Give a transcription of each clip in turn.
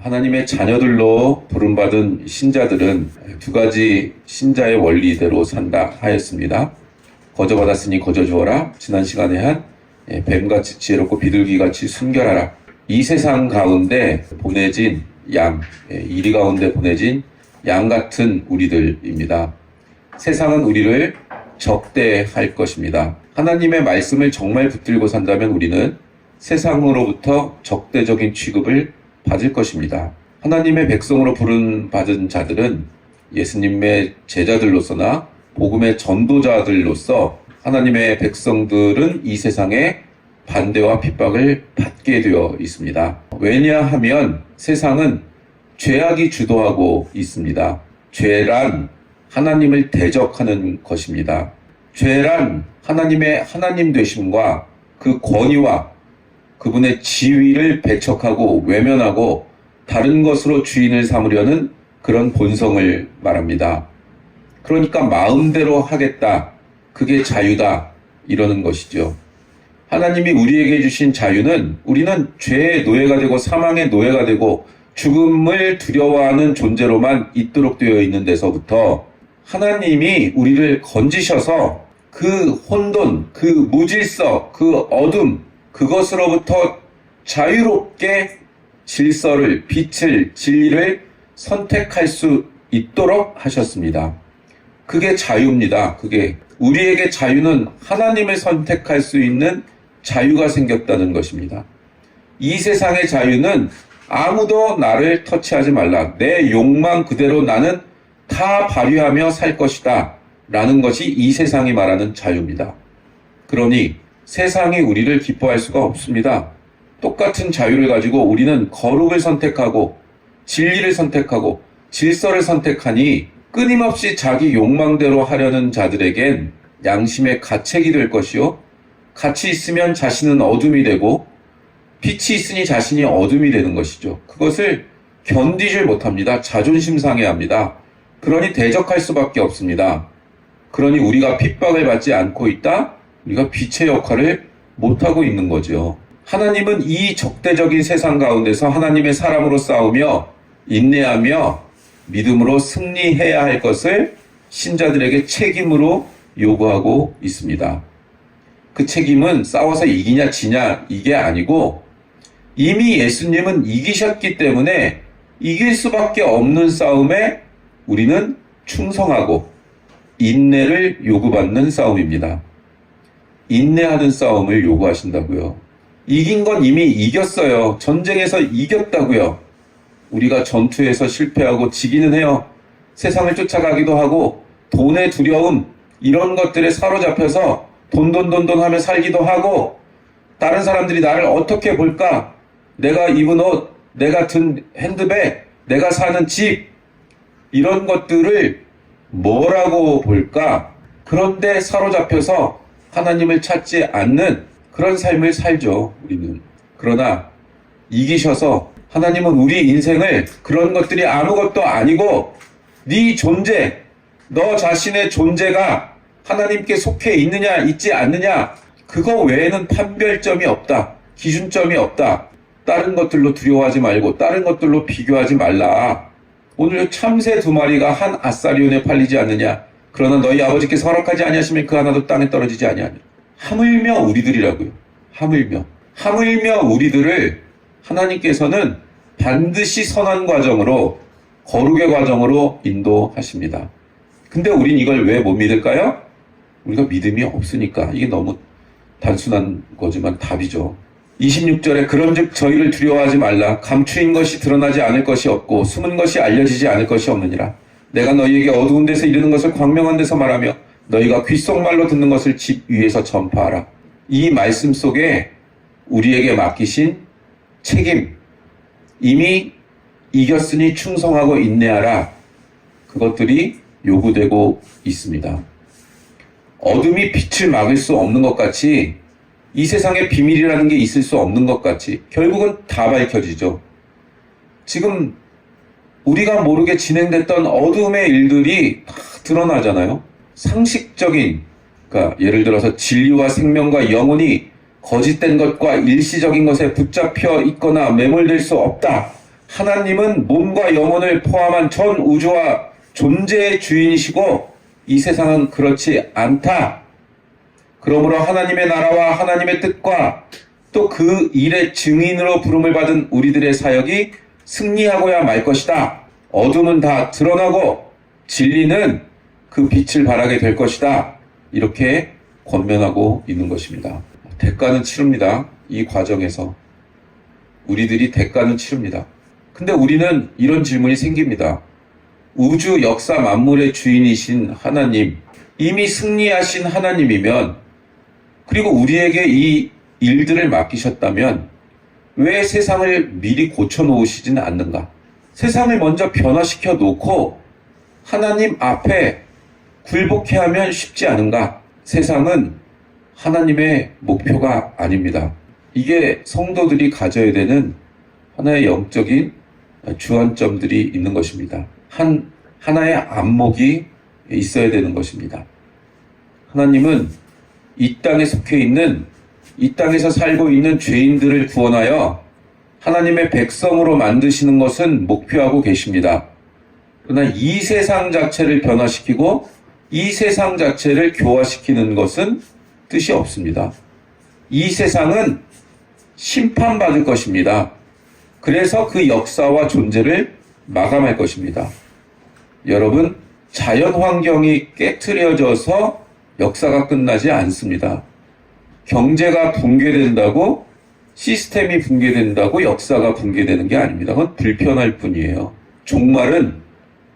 하나님의 자녀들로 부름받은 신자들은 두 가지 신자의 원리대로 산다 하였습니다. 거저받았으니 거저 주어라. 지난 시간에 한 뱀같이 지혜롭고 비둘기같이 순결하라. 이 세상 가운데 보내진 양, 이리 가운데 보내진 양 같은 우리들입니다. 세상은 우리를 적대할 것입니다. 하나님의 말씀을 정말 붙들고 산다면 우리는 세상으로부터 적대적인 취급을 받을 것입니다. 하나님의 백성으로 부름받은 자들은 예수님의 제자들로서나 복음의 전도자들로서 하나님의 백성들은 이 세상에 반대와 핍박을 받게 되어 있습니다. 왜냐하면 세상은 죄악이 주도하고 있습니다. 죄란 하나님을 대적하는 것입니다. 죄란 하나님의 하나님 되심과 그 권위와 그분의 지위를 배척하고 외면하고 다른 것으로 주인을 삼으려는 그런 본성을 말합니다. 그러니까 마음대로 하겠다. 그게 자유다. 이러는 것이죠. 하나님이 우리에게 주신 자유는 우리는 죄의 노예가 되고 사망의 노예가 되고 죽음을 두려워하는 존재로만 있도록 되어 있는 데서부터 하나님이 우리를 건지셔서 그 혼돈, 그 무질서, 그 어둠, 그것으로부터 자유롭게 질서를, 빛을, 진리를 선택할 수 있도록 하셨습니다. 그게 자유입니다. 그게 우리에게 자유는 하나님을 선택할 수 있는 자유가 생겼다는 것입니다. 이 세상의 자유는 아무도 나를 터치하지 말라. 내 욕망 그대로 나는 다 발휘하며 살 것이다. 라는 것이 이 세상이 말하는 자유입니다. 그러니 세상이 우리를 기뻐할 수가 없습니다. 똑같은 자유를 가지고 우리는 거룩을 선택하고 진리를 선택하고 질서를 선택하니 끊임없이 자기 욕망대로 하려는 자들에겐 양심의 가책이 될 것이요. 같이 있으면 자신은 어둠이 되고 빛이 있으니 자신이 어둠이 되는 것이죠. 그것을 견디질 못합니다. 자존심 상해합니다. 그러니 대적할 수밖에 없습니다. 그러니 우리가 핍박을 받지 않고 있다? 우리가 빛의 역할을 못하고 있는 거죠. 하나님은 이 적대적인 세상 가운데서 하나님의 사람으로 싸우며 인내하며 믿음으로 승리해야 할 것을 신자들에게 책임으로 요구하고 있습니다. 그 책임은 싸워서 이기냐 지냐 이게 아니고 이미 예수님은 이기셨기 때문에 이길 수밖에 없는 싸움에 우리는 충성하고 인내를 요구받는 싸움입니다. 인내하는 싸움을 요구하신다고요. 이긴 건 이미 이겼어요. 전쟁에서 이겼다고요. 우리가 전투에서 실패하고 지기는 해요. 세상을 쫓아가기도 하고 돈의 두려움 이런 것들에 사로잡혀서 돈 하며 살기도 하고 다른 사람들이 나를 어떻게 볼까? 내가 입은 옷, 내가 든 핸드백, 내가 사는 집 이런 것들을 뭐라고 볼까? 그런데 사로잡혀서 하나님을 찾지 않는 그런 삶을 살죠. 우리는. 그러나 이기셔서 하나님은 우리 인생을 그런 것들이 아무것도 아니고 네 존재, 너 자신의 존재가 하나님께 속해 있느냐 있지 않느냐 그거 외에는 판별점이 없다. 기준점이 없다. 다른 것들로 두려워하지 말고 다른 것들로 비교하지 말라. 오늘 참새 2마리가 한 아사리온에 팔리지 않느냐. 그러나 너희 아버지께서 허락하지 아니하시면 그 하나도 땅에 떨어지지 아니하니라. 하물며 우리들이라고요. 하물며 우리들을 하나님께서는 반드시 선한 과정으로 거룩의 과정으로 인도하십니다. 근데 우린 이걸 왜 못 믿을까요? 우리가 믿음이 없으니까. 이게 너무 단순한 거지만 답이죠. 26절에 그런즉 저희를 두려워하지 말라. 감추인 것이 드러나지 않을 것이 없고 숨은 것이 알려지지 않을 것이 없느니라. 내가 너희에게 어두운 데서 이르는 것을 광명한 데서 말하며 너희가 귓속말로 듣는 것을 집 위에서 전파하라. 이 말씀 속에 우리에게 맡기신 책임, 이미 이겼으니 충성하고 인내하라. 그것들이 요구되고 있습니다. 어둠이 빛을 막을 수 없는 것 같이 이 세상에 비밀이라는 게 있을 수 없는 것 같이 결국은 다 밝혀지죠. 지금 우리가 모르게 진행됐던 어둠의 일들이 다 드러나잖아요. 상식적인, 그러니까 예를 들어서 진리와 생명과 영혼이 거짓된 것과 일시적인 것에 붙잡혀 있거나 매몰될 수 없다. 하나님은 몸과 영혼을 포함한 전 우주와 존재의 주인이시고 이 세상은 그렇지 않다. 그러므로 하나님의 나라와 하나님의 뜻과 또 그 일의 증인으로 부름을 받은 우리들의 사역이 승리하고야 말 것이다. 어둠은 다 드러나고 진리는 그 빛을 발하게 될 것이다. 이렇게 권면하고 있는 것입니다. 대가는 치릅니다. 이 과정에서 우리들이 대가는 치릅니다. 근데 우리는 이런 질문이 생깁니다. 우주 역사 만물의 주인이신 하나님, 이미 승리하신 하나님이면, 그리고 우리에게 이 일들을 맡기셨다면 왜 세상을 미리 고쳐놓으시지는 않는가? 세상을 먼저 변화시켜 놓고 하나님 앞에 굴복해 하면 쉽지 않은가? 세상은 하나님의 목표가 아닙니다. 이게 성도들이 가져야 되는 하나의 영적인 주안점들이 있는 것입니다. 하나의 안목이 있어야 되는 것입니다. 하나님은 이 땅에 속해 있는, 이 땅에서 살고 있는 죄인들을 구원하여 하나님의 백성으로 만드시는 것은 목표하고 계십니다. 그러나 이 세상 자체를 변화시키고 이 세상 자체를 교화시키는 것은 뜻이 없습니다. 이 세상은 심판받을 것입니다. 그래서 그 역사와 존재를 마감할 것입니다. 여러분, 자연 환경이 깨트려져서 역사가 끝나지 않습니다. 경제가 붕괴된다고, 시스템이 붕괴된다고 역사가 붕괴되는 게 아닙니다. 그건 불편할 뿐이에요. 종말은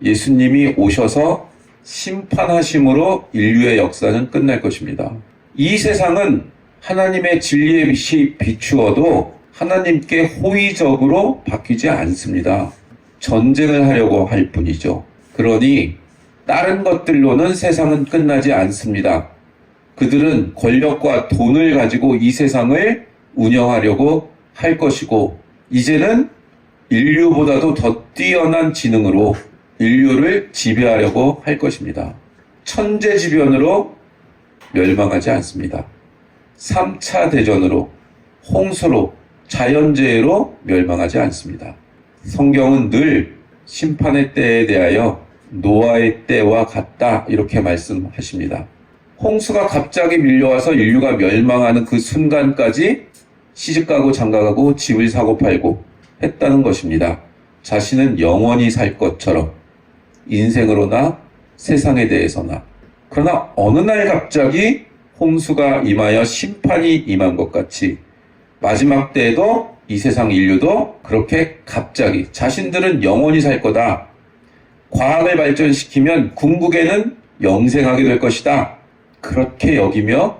예수님이 오셔서 심판하심으로 인류의 역사는 끝날 것입니다. 이 세상은 하나님의 진리의 빛이 비추어도 하나님께 호의적으로 바뀌지 않습니다. 전쟁을 하려고 할 뿐이죠. 그러니 다른 것들로는 세상은 끝나지 않습니다. 그들은 권력과 돈을 가지고 이 세상을 운영하려고 할 것이고, 이제는 인류보다도 더 뛰어난 지능으로 인류를 지배하려고 할 것입니다. 천재지변으로 멸망하지 않습니다. 3차 대전으로, 홍수로, 자연재해로 멸망하지 않습니다. 성경은 늘 심판의 때에 대하여 노아의 때와 같다 이렇게 말씀하십니다. 홍수가 갑자기 밀려와서 인류가 멸망하는 그 순간까지 시집가고 장가가고 집을 사고 팔고 했다는 것입니다. 자신은 영원히 살 것처럼, 인생으로나 세상에 대해서나. 그러나 어느 날 갑자기 홍수가 임하여 심판이 임한 것 같이 마지막 때에도 이 세상 인류도 그렇게 갑자기 자신들은 영원히 살 거다. 과학을 발전시키면 궁극에는 영생하게 될 것이다. 그렇게 여기며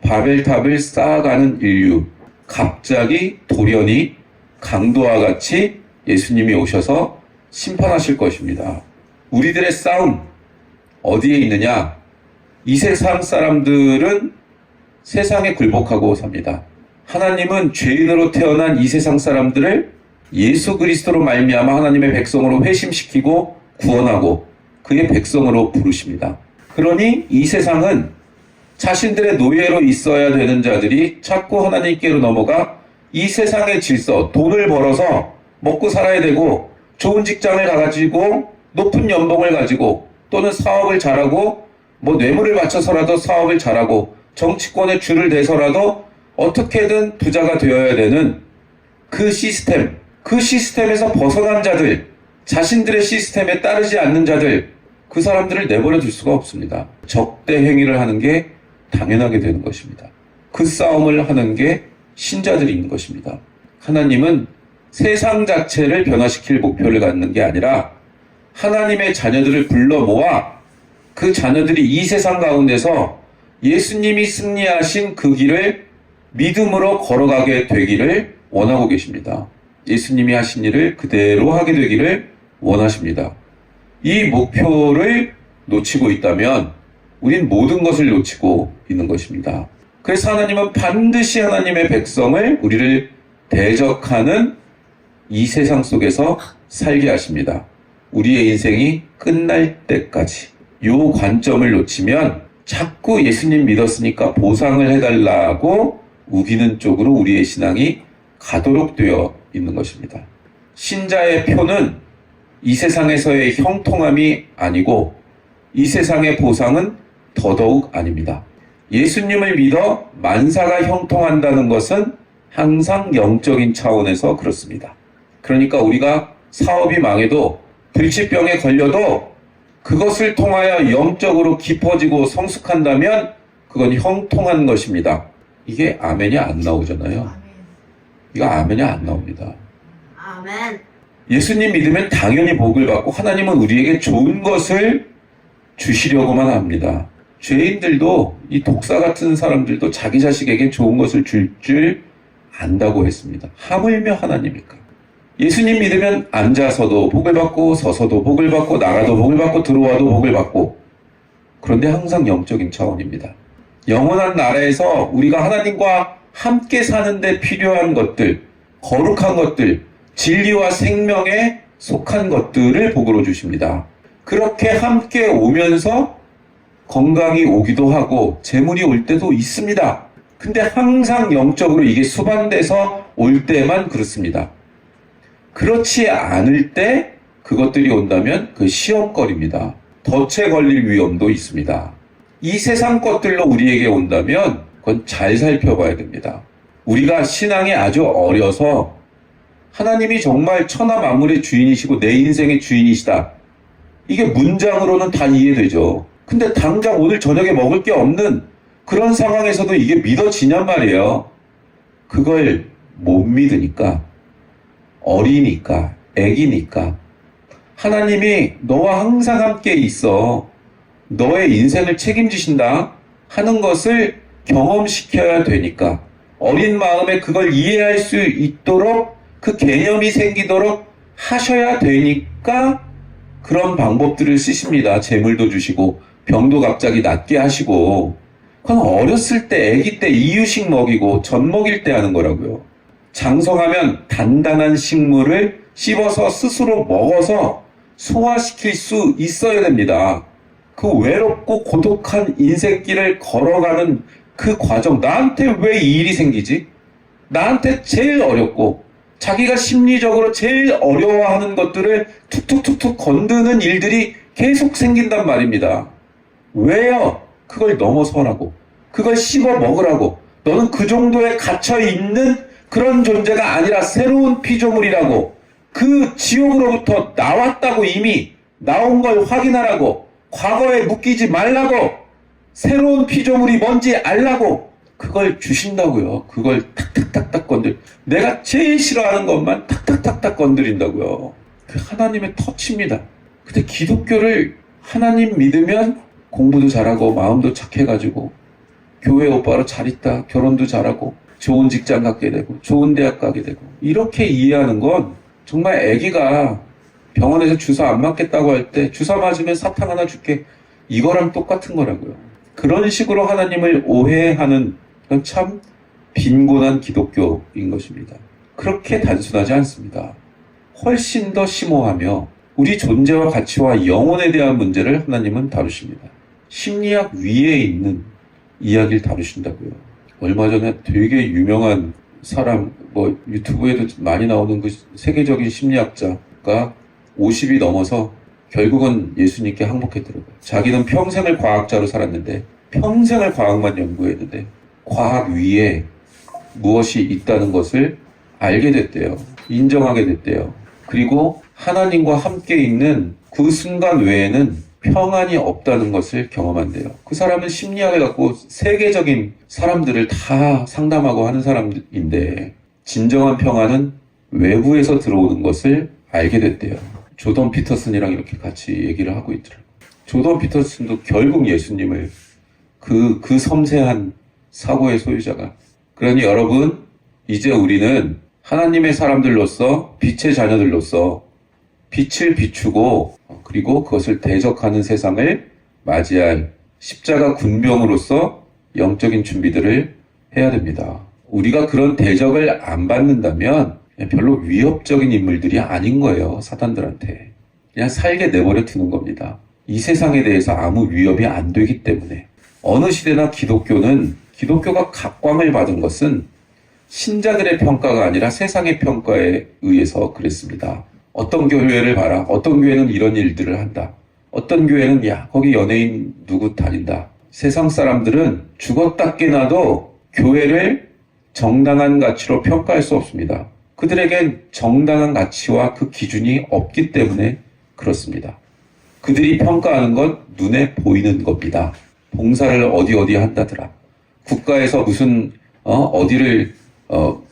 바벨탑을 쌓아가는 인류, 갑자기 돌연히 강도와 같이 예수님이 오셔서 심판하실 것입니다. 우리들의 싸움 어디에 있느냐? 이 세상 사람들은 세상에 굴복하고 삽니다. 하나님은 죄인으로 태어난 이 세상 사람들을 예수 그리스도로 말미암아 하나님의 백성으로 회심시키고 구원하고 그의 백성으로 부르십니다. 그러니 이 세상은 자신들의 노예로 있어야 되는 자들이 자꾸 하나님께로 넘어가 이 세상의 질서, 돈을 벌어서 먹고 살아야 되고 좋은 직장을 가지고 높은 연봉을 가지고 또는 사업을 잘하고 뭐 뇌물을 바쳐서라도 사업을 잘하고 정치권에 줄을 대서라도 어떻게든 부자가 되어야 되는 그 시스템, 그 시스템에서 벗어난 자들, 자신들의 시스템에 따르지 않는 자들, 그 사람들을 내버려 둘 수가 없습니다. 적대 행위를 하는 게 당연하게 되는 것입니다. 그 싸움을 하는 게 신자들인 것입니다. 하나님은 세상 자체를 변화시킬 목표를 갖는 게 아니라 하나님의 자녀들을 불러 모아 그 자녀들이 이 세상 가운데서 예수님이 승리하신 그 길을 믿음으로 걸어가게 되기를 원하고 계십니다. 예수님이 하신 일을 그대로 하게 되기를 원하십니다. 이 목표를 놓치고 있다면 우린 모든 것을 놓치고 있는 것입니다. 그래서 하나님은 반드시 하나님의 백성을, 우리를 대적하는 이 세상 속에서 살게 하십니다. 우리의 인생이 끝날 때까지. 이 관점을 놓치면 자꾸 예수님 믿었으니까 보상을 해달라고 우기는 쪽으로 우리의 신앙이 가도록 되어 있는 것입니다. 신자의 표는 이 세상에서의 형통함이 아니고 이 세상의 보상은 더더욱 아닙니다. 예수님을 믿어 만사가 형통한다는 것은 항상 영적인 차원에서 그렇습니다. 그러니까 우리가 사업이 망해도 불치병에 걸려도 그것을 통하여 영적으로 깊어지고 성숙한다면 그건 형통한 것입니다. 이게 아멘이 안 나오잖아요. 이거 아멘이 안 나옵니다. 아멘. 예수님 믿으면 당연히 복을 받고 하나님은 우리에게 좋은 것을 주시려고만 합니다. 죄인들도 이 독사 같은 사람들도 자기 자식에게 좋은 것을 줄 안다고 했습니다. 하물며 하나님일까? 예수님 믿으면 앉아서도 복을 받고 서서도 복을 받고 나가도 복을 받고 들어와도 복을 받고, 그런데 항상 영적인 차원입니다. 영원한 나라에서 우리가 하나님과 함께 사는데 필요한 것들, 거룩한 것들, 진리와 생명에 속한 것들을 복으로 주십니다. 그렇게 함께 오면서 건강이 오기도 하고 재물이 올 때도 있습니다. 근데 항상 영적으로 이게 수반돼서 올 때만 그렇습니다. 그렇지 않을 때 그것들이 온다면 그 시험거리입니다. 덫에 걸릴 위험도 있습니다. 이 세상 것들로 우리에게 온다면 그건 잘 살펴봐야 됩니다. 우리가 신앙이 아주 어려서 하나님이 정말 천하 만물의 주인이시고 내 인생의 주인이시다, 이게 문장으로는 다 이해되죠. 근데 당장 오늘 저녁에 먹을 게 없는 그런 상황에서도 이게 믿어지냔 말이에요. 그걸 못 믿으니까, 어리니까, 애기니까 하나님이 너와 항상 함께 있어, 너의 인생을 책임지신다 하는 것을 경험시켜야 되니까, 어린 마음에 그걸 이해할 수 있도록 그 개념이 생기도록 하셔야 되니까 그런 방법들을 쓰십니다. 재물도 주시고 병도 갑자기 낫게 하시고. 그건 어렸을 때, 아기 때 이유식 먹이고 젖 먹일 때 하는 거라고요. 장성하면 단단한 식물을 씹어서 스스로 먹어서 소화시킬 수 있어야 됩니다. 그 외롭고 고독한 인생길을 걸어가는 그 과정, 나한테 왜 이 일이 생기지? 나한테 제일 어렵고 자기가 심리적으로 제일 어려워하는 것들을 툭툭툭툭 건드는 일들이 계속 생긴단 말입니다. 왜요? 그걸 넘어서라고, 그걸 씹어 먹으라고. 너는 그 정도에 갇혀있는 그런 존재가 아니라 새로운 피조물이라고, 그 지옥으로부터 나왔다고, 이미 나온 걸 확인하라고, 과거에 묶이지 말라고, 새로운 피조물이 뭔지 알라고, 그걸 주신다고요. 그걸 탁탁탁탁 내가 제일 싫어하는 것만 탁탁탁탁 건드린다고요. 그 하나님의 터치입니다. 근데 기독교를, 하나님 믿으면 공부도 잘하고 마음도 착해가지고 교회 오빠로 잘 있다, 결혼도 잘하고 좋은 직장 갖게 되고 좋은 대학 가게 되고, 이렇게 이해하는 건 정말 애기가 병원에서 주사 안 맞겠다고 할 때 주사 맞으면 사탕 하나 줄게, 이거랑 똑같은 거라고요. 그런 식으로 하나님을 오해하는 건 참 빈곤한 기독교인 것입니다. 그렇게 단순하지 않습니다. 훨씬 더 심오하며 우리 존재와 가치와 영혼에 대한 문제를 하나님은 다루십니다. 심리학 위에 있는 이야기를 다루신다고요. 얼마 전에 되게 유명한 사람, 유튜브에도 많이 나오는 그 세계적인 심리학자가 50이 넘어서 결국은 예수님께 항복했더라고요. 자기는 평생을 과학자로 살았는데, 평생을 과학만 연구했는데 과학 위에 무엇이 있다는 것을 알게 됐대요. 인정하게 됐대요. 그리고 하나님과 함께 있는 그 순간 외에는 평안이 없다는 것을 경험한대요. 그 사람은 심리학을 갖고 세계적인 사람들을 다 상담하고 하는 사람인데, 진정한 평안은 외부에서 들어오는 것을 알게 됐대요. 조던 피터슨이랑 이렇게 같이 얘기를 하고 있더라고요. 조던 피터슨도 결국 예수님을, 그 섬세한 사고의 소유자가. 그러니 여러분, 이제 우리는 하나님의 사람들로서, 빛의 자녀들로서 빛을 비추고, 그리고 그것을 대적하는 세상을 맞이할 십자가 군병으로서 영적인 준비들을 해야 됩니다. 우리가 그런 대적을 안 받는다면 별로 위협적인 인물들이 아닌 거예요. 사탄들한테 그냥 살게 내버려 두는 겁니다. 이 세상에 대해서 아무 위협이 안 되기 때문에. 어느 시대나 기독교가 각광을 받은 것은 신자들의 평가가 아니라 세상의 평가에 의해서 그랬습니다. 어떤 교회를 봐라. 어떤 교회는 이런 일들을 한다. 어떤 교회는 야 거기 연예인 누구 다닌다. 세상 사람들은 죽었다 깨나도 교회를 정당한 가치로 평가할 수 없습니다. 그들에겐 정당한 가치와 그 기준이 없기 때문에 그렇습니다. 그들이 평가하는 건 눈에 보이는 겁니다. 봉사를 어디 한다더라. 국가에서 무슨 어디를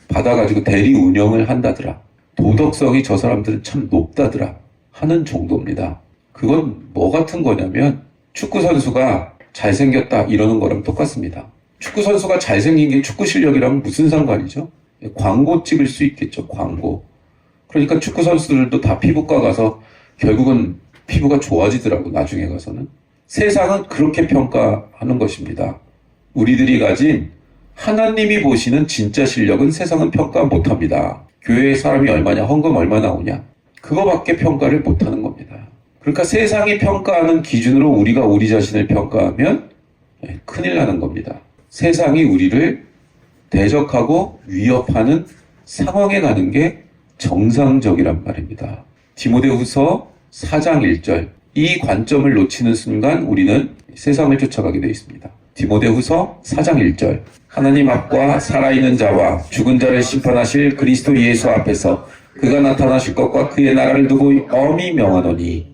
받아가지고 대리 운영을 한다더라. 도덕성이 저 사람들은 참 높다더라 하는 정도입니다. 그건 뭐 같은 거냐면 축구 선수가 잘생겼다 이러는 거랑 똑같습니다. 축구 선수가 잘생긴 게 축구 실력이랑 무슨 상관이죠? 광고 찍을 수 있겠죠. 광고. 그러니까 축구 선수들도 다 피부과 가서 결국은 피부가 좋아지더라고 나중에 가서는. 세상은 그렇게 평가하는 것입니다. 우리들이 가진 하나님이 보시는 진짜 실력은 세상은 평가 못합니다. 교회에 사람이 얼마냐, 헌금 얼마 나오냐 그거밖에 평가를 못하는 겁니다. 그러니까 세상이 평가하는 기준으로 우리가 우리 자신을 평가하면 큰일 나는 겁니다. 세상이 우리를 대적하고 위협하는 상황에 가는 게 정상적이란 말입니다. 디모데후서 4장 1절 이 관점을 놓치는 순간 우리는 세상을 쫓아가게 되어 있습니다. 디모데후서 4장 1절 하나님 앞과 살아있는 자와 죽은 자를 심판하실 그리스도 예수 앞에서 그가 나타나실 것과 그의 나라를 두고 엄히 명하노니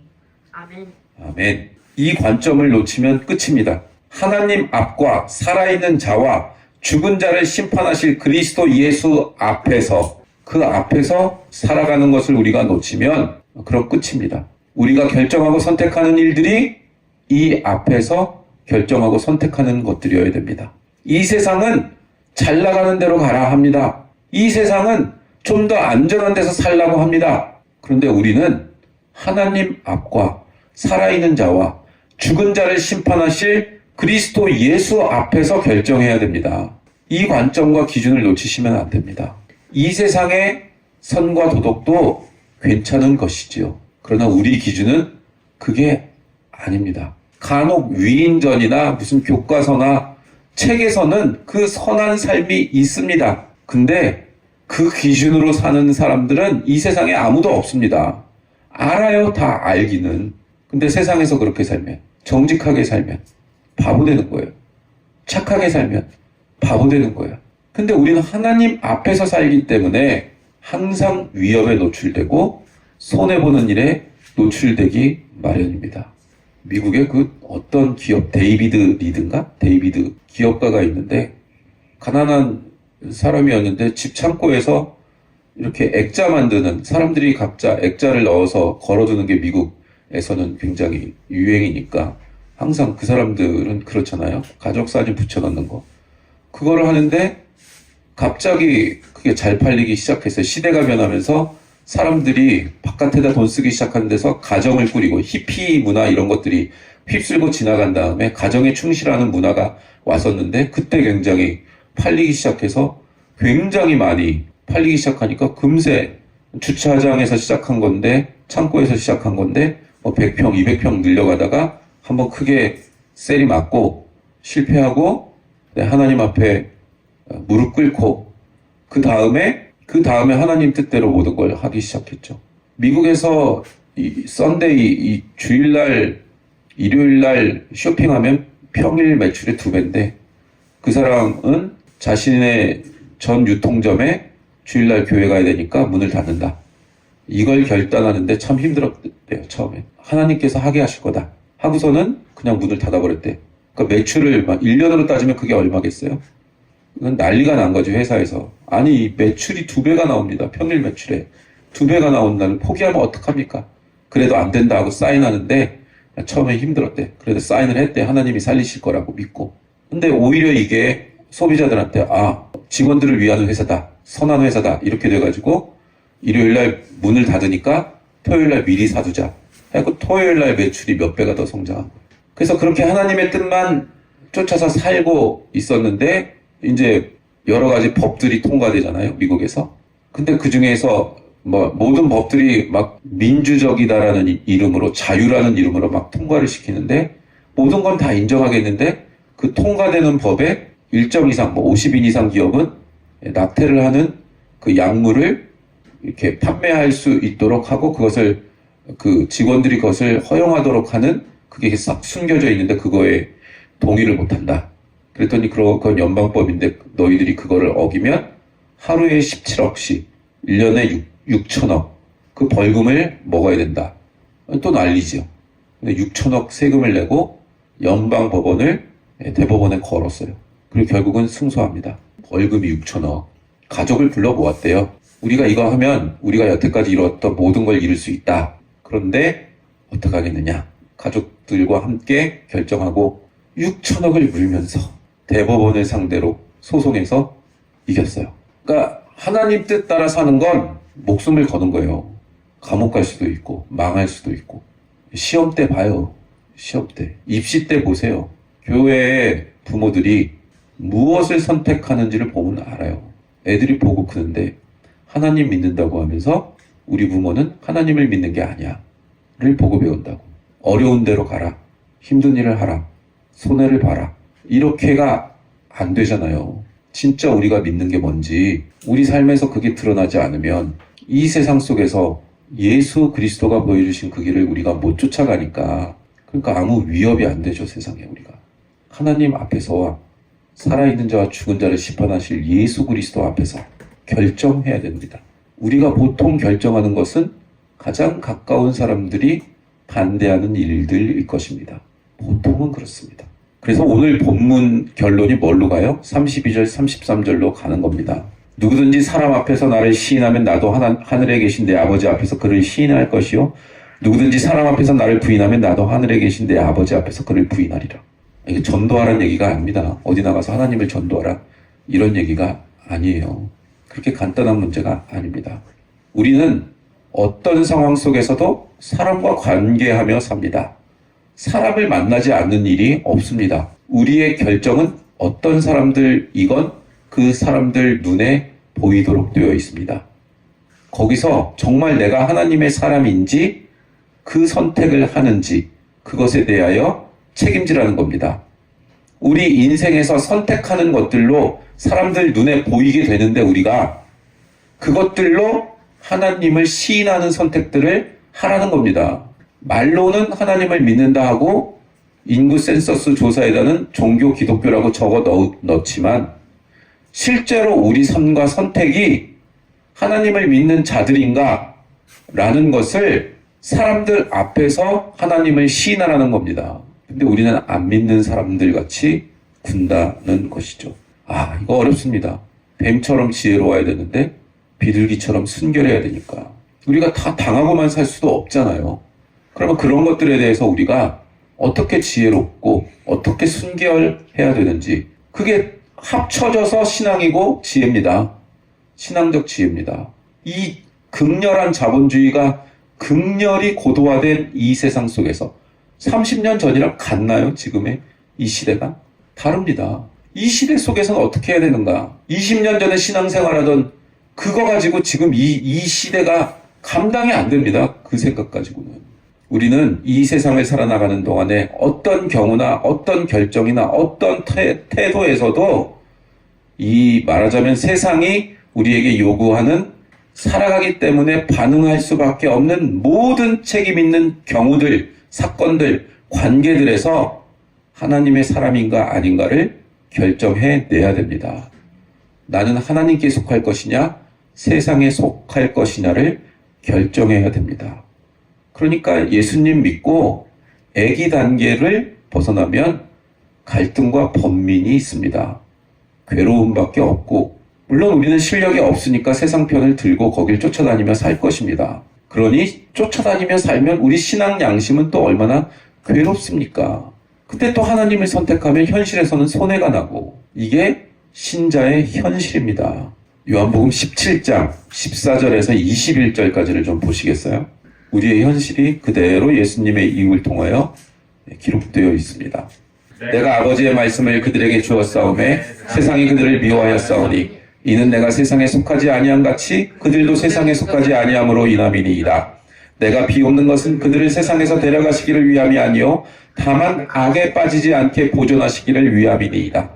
아멘. 이 관점을 놓치면 끝입니다. 하나님 앞과 살아있는 자와 죽은 자를 심판하실 그리스도 예수 앞에서 그 앞에서 살아가는 것을 우리가 놓치면 그럼 끝입니다. 우리가 결정하고 선택하는 일들이 이 앞에서 결정하고 선택하는 것들이어야 됩니다. 이 세상은 잘 나가는 대로 가라 합니다. 이 세상은 좀 더 안전한 데서 살라고 합니다. 그런데 우리는 하나님 앞과 살아있는 자와 죽은 자를 심판하실 그리스도 예수 앞에서 결정해야 됩니다. 이 관점과 기준을 놓치시면 안 됩니다. 이 세상의 선과 도덕도 괜찮은 것이지요. 그러나 우리 기준은 그게 아닙니다. 간혹 위인전이나 무슨 교과서나 책에서는 그 선한 삶이 있습니다. 근데 그 기준으로 사는 사람들은 이 세상에 아무도 없습니다. 알아요, 다 알기는. 근데 세상에서 그렇게 살면, 정직하게 살면 바보 되는 거예요. 착하게 살면 바보 되는 거예요. 근데 우리는 하나님 앞에서 살기 때문에 항상 위협에 노출되고 손해보는 일에 노출되기 마련입니다. 미국의 그 어떤 기업, 데이비드 리든가? 데이비드 기업가가 있는데 가난한 사람이었는데 집 창고에서 이렇게 액자 만드는 사람들이 각자 액자를 넣어서 걸어두는 게 미국에서는 굉장히 유행이니까 항상 그 사람들은 그렇잖아요. 가족 사진 붙여넣는 거. 그거를 하는데 갑자기 그게 잘 팔리기 시작했어요. 시대가 변하면서 사람들이 바깥에다 돈 쓰기 시작하는 데서 가정을 꾸리고 히피 문화 이런 것들이 휩쓸고 지나간 다음에 가정에 충실하는 문화가 왔었는데 그때 굉장히 팔리기 시작해서 굉장히 많이 팔리기 시작하니까 금세 주차장에서 시작한 건데 창고에서 시작한 건데 100평, 200평 늘려가다가 한번 크게 셀이 맞고 실패하고 하나님 앞에 무릎 꿇고 그 다음에 하나님 뜻대로 모든 걸 하기 시작했죠. 미국에서 이 썬데이, 이 주일날, 일요일날 쇼핑하면 평일 매출의 2배인데 그 사람은 자신의 전 유통점에 주일날 교회 가야 되니까 문을 닫는다. 이걸 결단하는데 참 힘들었대요, 처음에. 하나님께서 하게 하실 거다. 하고서는 그냥 문을 닫아버렸대. 그러니까 매출을 막 1년으로 따지면 그게 얼마겠어요? 이건 난리가 난 거죠, 회사에서. 아니, 매출이 2배가 나옵니다. 평일 매출에. 2배가 나온다는 포기하면 어떡합니까? 그래도 안 된다 하고 사인하는데 처음에 힘들었대. 그래도 사인을 했대. 하나님이 살리실 거라고 믿고. 근데 오히려 이게 소비자들한테 직원들을 위한 회사다. 선한 회사다. 이렇게 돼가지고 일요일날 문을 닫으니까 토요일날 미리 사두자. 해고 토요일날 매출이 몇 배가 더 성장하고. 그래서 그렇게 하나님의 뜻만 쫓아서 살고 있었는데 이제 여러 가지 법들이 통과되잖아요, 미국에서. 근데 그 중에서 모든 법들이 막 민주적이다라는 이름으로, 자유라는 이름으로 막 통과를 시키는데 모든 건 다 인정하겠는데 그 통과되는 법에 일정 이상, 50인 이상 기업은 낙태를 하는 그 약물을 이렇게 판매할 수 있도록 하고 그것을 그 직원들이 그것을 허용하도록 하는 그게 싹 숨겨져 있는데 그거에 동의를 못한다. 그랬더니 그건 연방법인데 너희들이 그거를 어기면 하루에 17억씩 1년에 6천억 그 벌금을 먹어야 된다. 또 난리죠. 6천억 세금을 내고 연방법원을 대법원에 걸었어요. 그리고 결국은 승소합니다. 벌금이 6천억. 가족을 불러 모았대요. 우리가 이거 하면 우리가 여태까지 이뤘던 모든 걸 이룰 수 있다. 그런데 어떻게 하겠느냐. 가족들과 함께 결정하고 6천억을 물면서 대법원을 상대로 소송해서 이겼어요. 그러니까 하나님 뜻 따라 사는 건 목숨을 거는 거예요. 감옥 갈 수도 있고 망할 수도 있고. 시험 때 봐요. 시험 때. 입시 때 보세요. 교회의 부모들이 무엇을 선택하는지를 보면 알아요. 애들이 보고 크는데 하나님 믿는다고 하면서 우리 부모는 하나님을 믿는 게 아니야 를 보고 배운다고. 어려운 데로 가라. 힘든 일을 하라. 손해를 봐라. 이렇게가 안 되잖아요. 진짜 우리가 믿는 게 뭔지 우리 삶에서 그게 드러나지 않으면 이 세상 속에서 예수 그리스도가 보여주신 그 길을 우리가 못 쫓아가니까 그러니까 아무 위협이 안 되죠. 세상에 우리가. 하나님 앞에서 살아있는 자와 죽은 자를 심판하실 예수 그리스도 앞에서 결정해야 됩니다. 우리가 보통 결정하는 것은 가장 가까운 사람들이 반대하는 일들일 것입니다. 보통은 그렇습니다. 그래서 오늘 본문 결론이 뭘로 가요? 32절, 33절로 가는 겁니다. 누구든지 사람 앞에서 나를 시인하면 나도 하늘에 계신 내 아버지 앞에서 그를 시인할 것이요. 누구든지 사람 앞에서 나를 부인하면 나도 하늘에 계신 내 아버지 앞에서 그를 부인하리라. 이게 전도하라는 얘기가 아닙니다. 어디 나가서 하나님을 전도하라. 이런 얘기가 아니에요. 그렇게 간단한 문제가 아닙니다. 우리는 어떤 상황 속에서도 사람과 관계하며 삽니다. 사람을 만나지 않는 일이 없습니다. 우리의 결정은 어떤 사람들이건 그 사람들 눈에 보이도록 되어 있습니다. 거기서 정말 내가 하나님의 사람인지 그 선택을 하는지 그것에 대하여 책임지라는 겁니다. 우리 인생에서 선택하는 것들로 사람들 눈에 보이게 되는데 우리가 그것들로 하나님을 시인하는 선택들을 하라는 겁니다. 말로는 하나님을 믿는다 하고 인구 센서스 조사에다는 종교 기독교라고 적어 넣지만 실제로 우리 삶과 선택이 하나님을 믿는 자들인가? 라는 것을 사람들 앞에서 하나님을 시인하라는 겁니다. 근데 우리는 안 믿는 사람들 같이 군다는 것이죠. 이거 어렵습니다. 뱀처럼 지혜로워야 되는데 비둘기처럼 순결해야 되니까. 우리가 다 당하고만 살 수도 없잖아요. 그러면 그런 것들에 대해서 우리가 어떻게 지혜롭고 어떻게 순결해야 되는지 그게 합쳐져서 신앙이고 지혜입니다. 신앙적 지혜입니다. 이 극렬한 자본주의가 극렬히 고도화된 이 세상 속에서 30년 전이랑 같나요? 지금의 이 시대가? 다릅니다. 이 시대 속에서는 어떻게 해야 되는가? 20년 전에 신앙생활하던 그거 가지고 지금 이 시대가 감당이 안 됩니다. 그 생각 가지고는. 우리는 이 세상을 살아나가는 동안에 어떤 경우나 어떤 결정이나 어떤 태도에서도 이 말하자면 세상이 우리에게 요구하는 살아가기 때문에 반응할 수밖에 없는 모든 책임 있는 경우들, 사건들, 관계들에서 하나님의 사람인가 아닌가를 결정해내야 됩니다. 나는 하나님께 속할 것이냐, 세상에 속할 것이냐를 결정해야 됩니다. 그러니까 예수님 믿고 아기 단계를 벗어나면 갈등과 번민이 있습니다. 괴로움밖에 없고 물론 우리는 실력이 없으니까 세상 편을 들고 거길 쫓아다니며 살 것입니다. 그러니 쫓아다니며 살면 우리 신앙 양심은 또 얼마나 괴롭습니까? 근데 또 하나님을 선택하면 현실에서는 손해가 나고 이게 신자의 현실입니다. 요한복음 17장 14절에서 21절까지를 좀 보시겠어요? 우리의 현실이 그대로 예수님의 이익을 통하여 기록되어 있습니다. 내가 아버지의 말씀을 그들에게 주었사오매 세상이 그들을 미워하였사오니 이는 내가 세상에 속하지 아니한 같이 그들도 세상에 속하지 아니함으로 인함이니이다. 내가 비옵는 것은 그들을 세상에서 데려가시기를 위함이 아니요 다만 악에 빠지지 않게 보존하시기를 위함이니이다.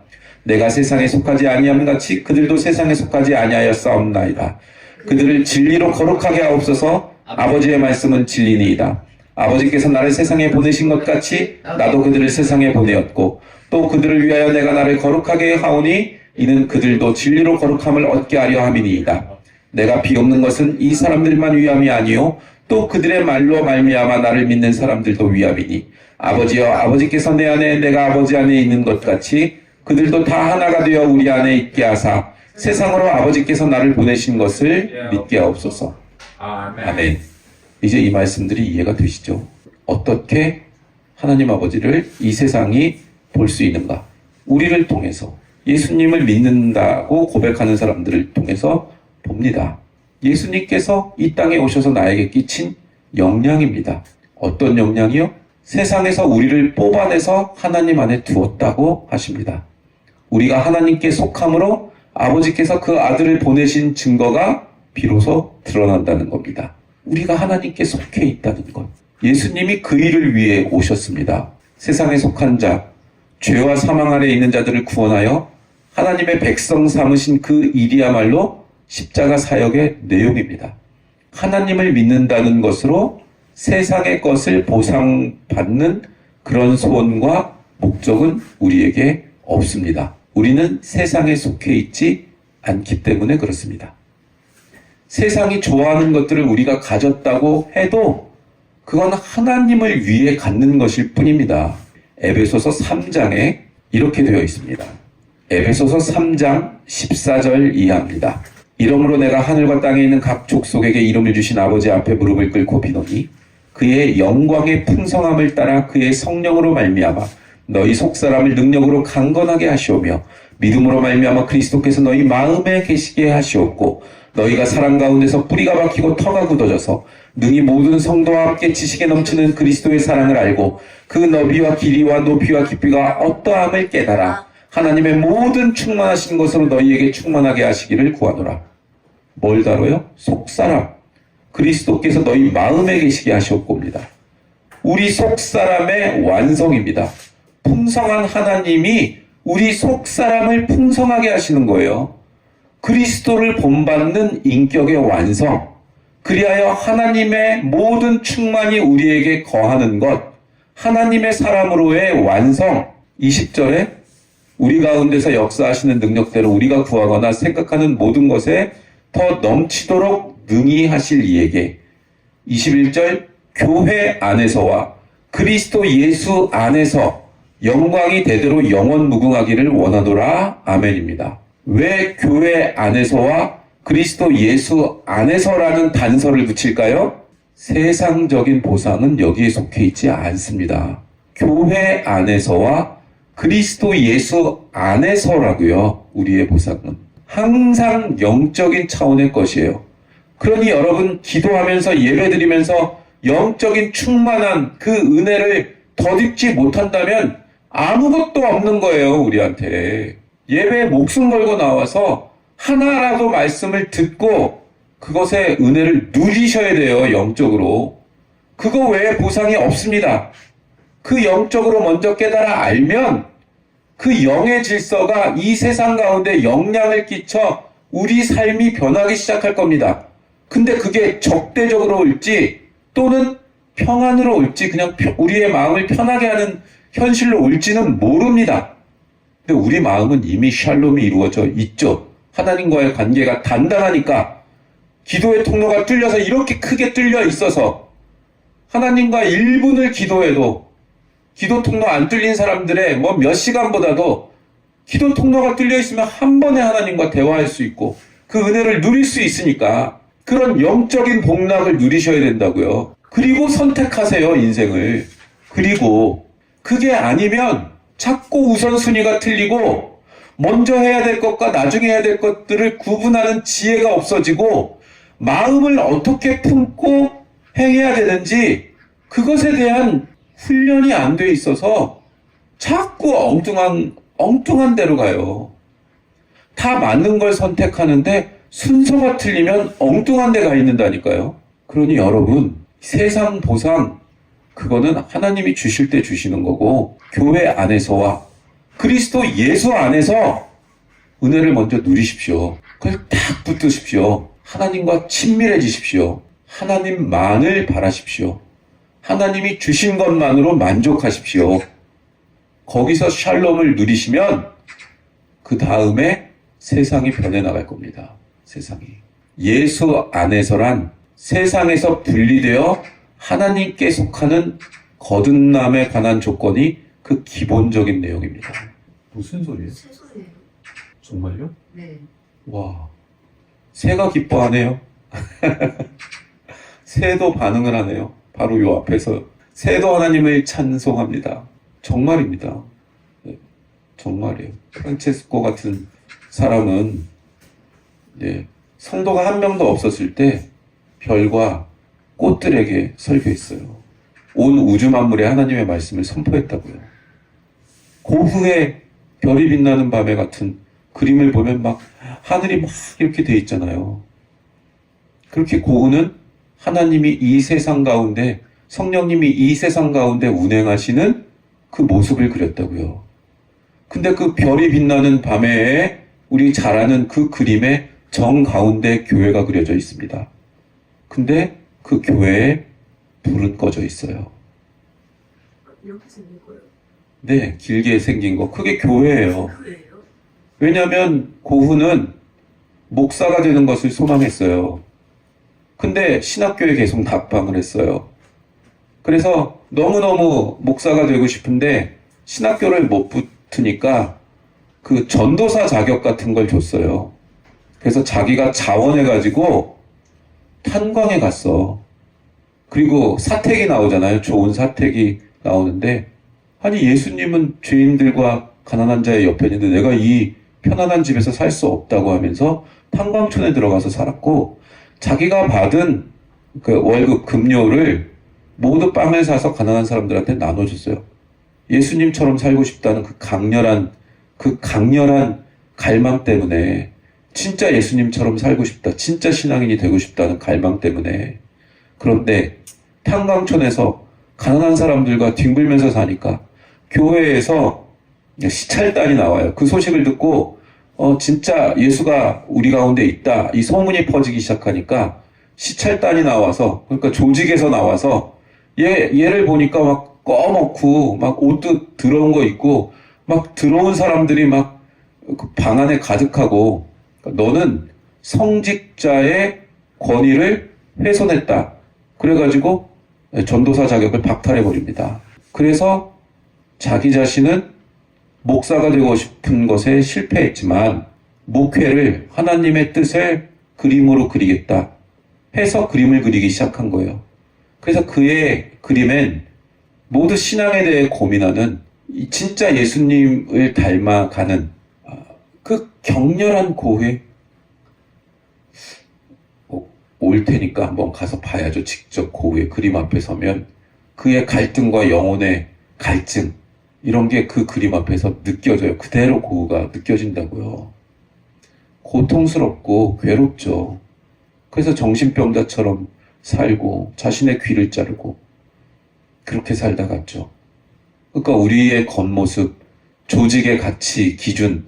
내가 세상에 속하지 아니함 같이 그들도 세상에 속하지 아니하였사옵나이다. 그들을 진리로 거룩하게 하옵소서. 아버지의 말씀은 진리니이다. 아버지께서 나를 세상에 보내신 것 같이 나도 그들을 세상에 보내었고 또 그들을 위하여 내가 나를 거룩하게 하오니 이는 그들도 진리로 거룩함을 얻게 하려 함이니이다. 내가 비옵는 것은 이 사람들만 위함이 아니요 또 그들의 말로 말미암아 나를 믿는 사람들도 위함이니 아버지여 아버지께서 내 안에 내가 아버지 안에 있는 것 같이 그들도 다 하나가 되어 우리 안에 있게 하사 세상으로 아버지께서 나를 보내신 것을 믿게 하옵소서. 아멘. 이제 이 말씀들이 이해가 되시죠? 어떻게 하나님 아버지를 이 세상이 볼 수 있는가? 우리를 통해서 예수님을 믿는다고 고백하는 사람들을 통해서 봅니다. 예수님께서 이 땅에 오셔서 나에게 끼친 영향입니다. 어떤 영향이요? 세상에서 우리를 뽑아내서 하나님 안에 두었다고 하십니다. 우리가 하나님께 속함으로 아버지께서 그 아들을 보내신 증거가 비로소 드러난다는 겁니다. 우리가 하나님께 속해 있다는 것. 예수님이 그 일을 위해 오셨습니다. 세상에 속한 자, 죄와 사망 아래 있는 자들을 구원하여 하나님의 백성 삼으신 그 일이야말로 십자가 사역의 내용입니다. 하나님을 믿는다는 것으로 세상의 것을 보상받는 그런 소원과 목적은 우리에게 없습니다. 우리는 세상에 속해 있지 않기 때문에 그렇습니다. 세상이 좋아하는 것들을 우리가 가졌다고 해도 그건 하나님을 위해 갖는 것일 뿐입니다. 에베소서 3장에 이렇게 되어 있습니다. 에베소서 3장 14절 이하입니다. 이러므로 내가 하늘과 땅에 있는 각 족속에게 이름을 주신 아버지 앞에 무릎을 꿇고 비노니 그의 영광의 풍성함을 따라 그의 성령으로 말미암아 너희 속사람을 능력으로 강건하게 하시오며 믿음으로 말미암아 그리스도께서 너희 마음에 계시게 하시옵고 너희가 사랑 가운데서 뿌리가 박히고 터가 굳어져서 능히 모든 성도와 함께 지식에 넘치는 그리스도의 사랑을 알고 그 너비와 길이와 높이와 깊이가 어떠함을 깨달아 하나님의 모든 충만하신 것으로 너희에게 충만하게 하시기를 구하노라. 뭘 다뤄요? 속사람. 그리스도께서 너희 마음에 계시게 하시옵고입니다. 우리 속사람의 완성입니다. 풍성한 하나님이 우리 속사람을 풍성하게 하시는 거예요. 그리스도를 본받는 인격의 완성. 그리하여 하나님의 모든 충만이 우리에게 거하는 것. 하나님의 사람으로의 완성. 20절에 우리 가운데서 역사하시는 능력대로 우리가 구하거나 생각하는 모든 것에 더 넘치도록 능히 하실 이에게 21절 교회 안에서와 그리스도 예수 안에서 영광이 대대로 영원 무궁하기를 원하노라. 아멘입니다. 왜 교회 안에서와 그리스도 예수 안에서라는 단서를 붙일까요? 세상적인 보상은 여기에 속해 있지 않습니다. 교회 안에서와 그리스도 예수 안에서라고요. 우리의 보상은 항상 영적인 차원의 것이에요. 그러니 여러분 기도하면서 예배드리면서 영적인 충만한 그 은혜를 덧입지 못한다면 아무것도 없는 거예요. 우리한테. 예배에 목숨 걸고 나와서 하나라도 말씀을 듣고 그것의 은혜를 누리셔야 돼요. 영적으로. 그거 외에 보상이 없습니다. 그 영적으로 먼저 깨달아 알면 그 영의 질서가 이 세상 가운데 영향을 끼쳐 우리 삶이 변하기 시작할 겁니다. 근데 그게 적대적으로 올지 또는 평안으로 올지 그냥 우리의 마음을 편하게 하는 현실로 올지는 모릅니다. 근데 우리 마음은 이미 샬롬이 이루어져 있죠. 하나님과의 관계가 단단하니까 기도의 통로가 뚫려서 이렇게 크게 뚫려 있어서 하나님과 1분을 기도해도 기도 통로 안 뚫린 사람들의 몇 시간보다도 기도 통로가 뚫려 있으면 한 번에 하나님과 대화할 수 있고 그 은혜를 누릴 수 있으니까 그런 영적인 복락을 누리셔야 된다고요. 그리고 선택하세요, 인생을. 그리고 그게 아니면 자꾸 우선순위가 틀리고 먼저 해야 될 것과 나중에 해야 될 것들을 구분하는 지혜가 없어지고 마음을 어떻게 품고 행해야 되는지 그것에 대한 훈련이 안 돼 있어서 자꾸 엉뚱한 데로 가요. 다 맞는 걸 선택하는데 순서가 틀리면 엉뚱한 데 가 있는다니까요. 그러니 여러분, 세상 보상 그거는 하나님이 주실 때 주시는 거고 교회 안에서와 그리스도 예수 안에서 은혜를 먼저 누리십시오. 그걸 딱 붙드십시오. 하나님과 친밀해지십시오. 하나님만을 바라십시오. 하나님이 주신 것만으로 만족하십시오. 거기서 샬롬을 누리시면 그 다음에 세상이 변해나갈 겁니다. 세상이. 예수 안에서란 세상에서 분리되어 하나님께 속하는 거듭남에 관한 조건이 그 기본적인 내용입니다. 무슨 소리예요? 새 소리예요. 정말요? 네. 와, 새가 기뻐하네요. 새도 반응을 하네요. 바로 요 앞에서 새도 하나님을 찬송합니다. 정말입니다. 네, 정말이에요. 프란체스코 같은 사람은 성도가 한 명도 없었을 때 별과 꽃들에게 설교했어요. 온 우주 만물에 하나님의 말씀을 선포했다고요. 고흐의 별이 빛나는 밤에 같은 그림을 보면 막 하늘이 막 이렇게 돼 있잖아요. 그렇게 고흐는 하나님이 이 세상 가운데, 성령님이 이 세상 가운데 운행하시는 그 모습을 그렸다고요. 근데 그 별이 빛나는 밤에 우리 잘 아는 그 그림의 정 가운데 교회가 그려져 있습니다. 근데 그 교회에 불은 꺼져 있어요. 이렇게 생긴 거예요? 네, 길게 생긴 거. 그게 교회예요. 그래요? 왜냐하면 고흐는 목사가 되는 것을 소망했어요. 근데 신학교에 계속 낙방을 했어요. 그래서 너무너무 목사가 되고 싶은데 신학교를 못 붙으니까 그 전도사 자격 같은 걸 줬어요. 그래서 자기가 자원해가지고 탄광에 갔어. 그리고 사택이 나오잖아요. 좋은 사택이 나오는데, 아니 예수님은 죄인들과 가난한 자의 옆에 있는데 내가 이 편안한 집에서 살 수 없다고 하면서 탄광촌에 들어가서 살았고, 자기가 받은 그 월급 급료를 모두 빵을 사서 가난한 사람들한테 나눠줬어요. 예수님처럼 살고 싶다는 그 강렬한 갈망 때문에, 진짜 예수님처럼 살고 싶다, 진짜 신앙인이 되고 싶다는 갈망 때문에. 그런데 탄광촌에서 가난한 사람들과 뒹굴면서 사니까 교회에서 시찰단이 나와요. 그 소식을 듣고 진짜 예수가 우리 가운데 있다, 이 소문이 퍼지기 시작하니까 시찰단이 나와서, 그러니까 조직에서 나와서 얘를 보니까 막 꺼먹고 막 옷도 더러운 거 입고 막 들어온 사람들이 막 방 안에 가득하고, 그러니까 너는 성직자의 권위를 훼손했다. 그래가지고 전도사 자격을 박탈해버립니다. 그래서 자기 자신은 목사가 되고 싶은 것에 실패했지만 목회를 하나님의 뜻을 그림으로 그리겠다 해서 그림을 그리기 시작한 거예요. 그래서 그의 그림엔 모두 신앙에 대해 고민하는, 진짜 예수님을 닮아가는 그 격렬한 고해. 올 테니까 한번 가서 봐야죠. 직접 고흐의 그림 앞에 서면 그의 갈등과 영혼의 갈증, 이런 게 그 그림 앞에서 느껴져요. 그대로 고흐가 느껴진다고요. 고통스럽고 괴롭죠. 그래서 정신병자처럼 살고 자신의 귀를 자르고 그렇게 살다 갔죠. 그러니까 우리의 겉모습, 조직의 가치, 기준,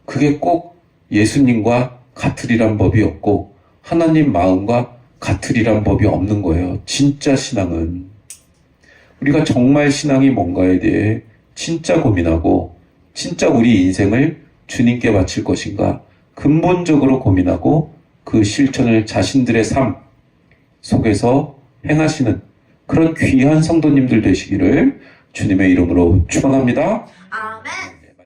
그게 꼭 예수님과 같으리란 법이 없고 하나님 마음과 같으리란 법이 없는 거예요. 진짜 신앙은. 우리가 정말 신앙이 뭔가에 대해 진짜 고민하고, 진짜 우리 인생을 주님께 바칠 것인가 근본적으로 고민하고 그 실천을 자신들의 삶 속에서 행하시는 그런 귀한 성도님들 되시기를 주님의 이름으로 축원합니다.